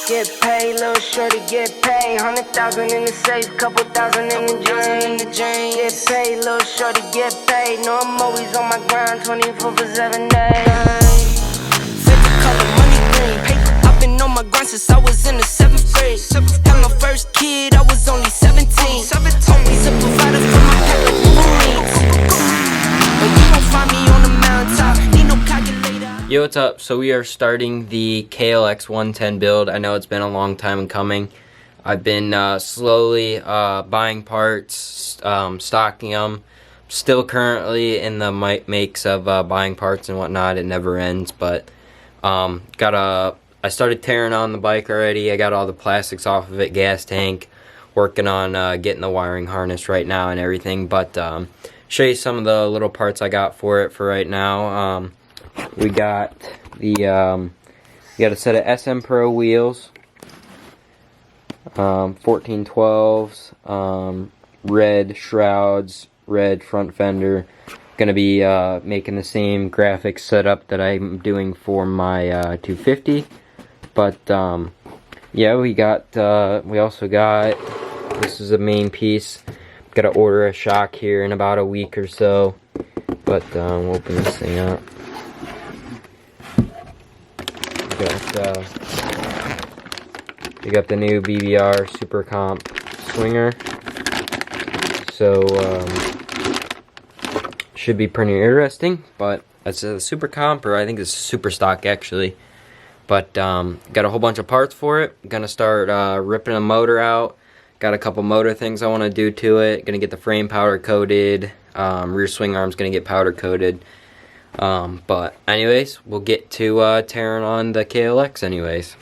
Get paid, little shorty, get paid. 100,000 in the safe, couple thousand in the drain. Get paid, little shorty, get paid. No, I'm always on my grind, 24 for 7 days. Favorite color, money green. Paper, I've been on my grind since I was in the 7th grade. Had my first kid, I was only 17. Always a provider for my pet like Wolverines. But you won't find me on the mountaintop. Need no calculator. Yo, what's up? So we are starting the klx110 build. I know it's been a long time coming. I've been slowly buying parts, stocking them. Still currently in the makes of buying parts and whatnot. It never ends, but I started tearing on the bike already. I got all the plastics off of it, gas tank. Working on getting the wiring harness right now and everything, but show you some of the little parts I got for it for right now. We got the we got a set of SM Pro wheels, 1412s, red shrouds, red front fender. Gonna be making the same graphics setup that I'm doing for my 250, but yeah, we also got, this is a main piece. Gotta order a shock here in about a week or so, but we'll open this thing up. We got the new BBR Super Comp swinger, so should be pretty interesting. But that's a Super Comp, or I think it's Super Stock actually. But got a whole bunch of parts for it. Gonna start ripping the motor out. Got a couple motor things I want to do to it. Gonna get the frame powder coated. Rear swing arm's gonna get powder coated. But anyways, we'll get to tearing on the KLX anyways.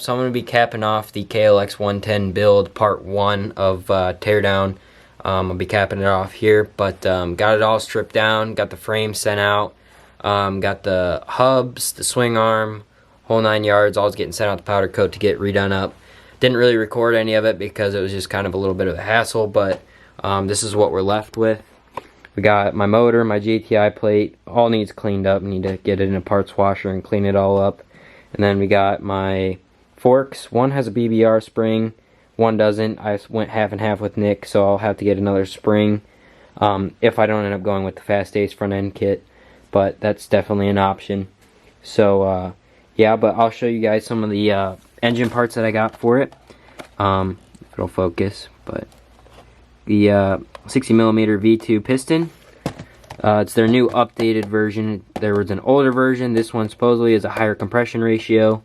So I'm going to be capping off the KLX110 build part 1 of teardown. I'll be capping it off here, but got it all stripped down, got the frame sent out, got the hubs, the swing arm, whole 9 yards, all getting sent out the powder coat to get redone up. Didn't really record any of it because it was just kind of a little bit of a hassle, but this is what we're left with. We got my motor, my GTI plate, all needs cleaned up. Need to get it in a parts washer and clean it all up. And then we got my forks. One has a BBR spring, one doesn't. I went half and half with Nick, so I'll have to get another spring if I don't end up going with the Fast Ace front end kit, but that's definitely an option. So yeah, but I'll show you guys some of the engine parts that I got for it. If it'll focus, but the 60mm V2 piston. It's their new updated version. There was an older version. This one supposedly is a higher compression ratio.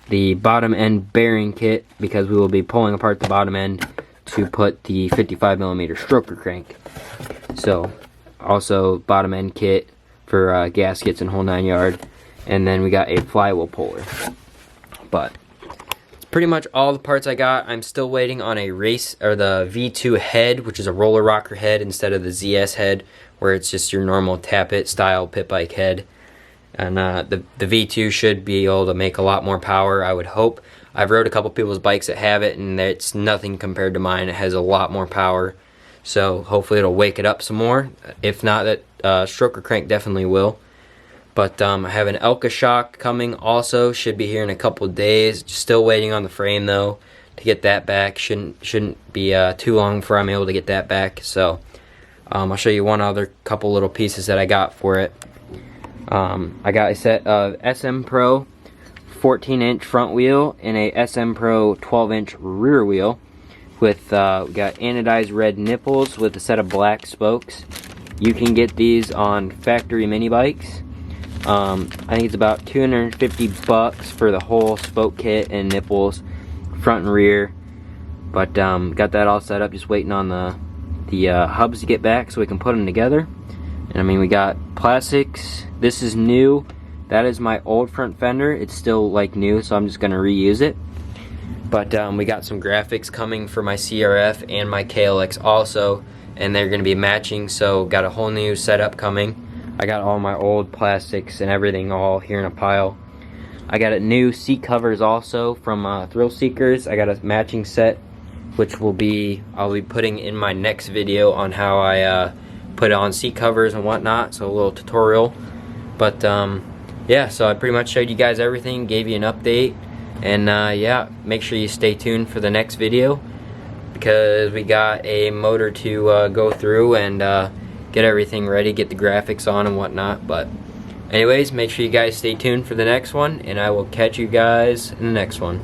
The bottom end bearing kit, because we will be pulling apart the bottom end to put the 55mm stroker crank. So also bottom end kit for gaskets and whole 9 yard. And then we got a flywheel puller. But pretty much all the parts I got. I'm still waiting on a the V2 head, which is a roller rocker head instead of the ZS head, where it's just your normal tap-it style pit bike head. And the V2 should be able to make a lot more power, I would hope. I've rode a couple people's bikes that have it, and it's nothing compared to mine. It has a lot more power, so hopefully it'll wake it up some more. If not, that stroker crank definitely will. But I have an Elka shock coming also, should be here in a couple days. Still waiting on the frame though to get that back. Shouldn't be too long before I'm able to get that back. So I'll show you one other couple little pieces that I got for it. I got a set of SM Pro 14-inch front wheel and a SM Pro 12-inch rear wheel with we got anodized red nipples with a set of black spokes. You can get these on factory mini bikes. I think it's about $250 for the whole spoke kit and nipples, front and rear. But got that all set up, just waiting on the hubs to get back so we can put them together. And I mean, we got plastics. This is new. That is my old front fender. It's still like new, so I'm just gonna reuse it. But we got some graphics coming for my CRF and my KLX also, and they're gonna be matching. So got a whole new setup coming. I got all my old plastics and everything all here in a pile. I got a new seat covers also from Thrill Seekers. I got a matching set, which I'll be putting in my next video on how I put on seat covers and whatnot. So a little tutorial. But yeah, so I pretty much showed you guys everything, gave you an update, and yeah, make sure you stay tuned for the next video, because we got a motor to go through and get everything ready, get the graphics on and whatnot. But anyways, make sure you guys stay tuned for the next one, and I will catch you guys in the next one.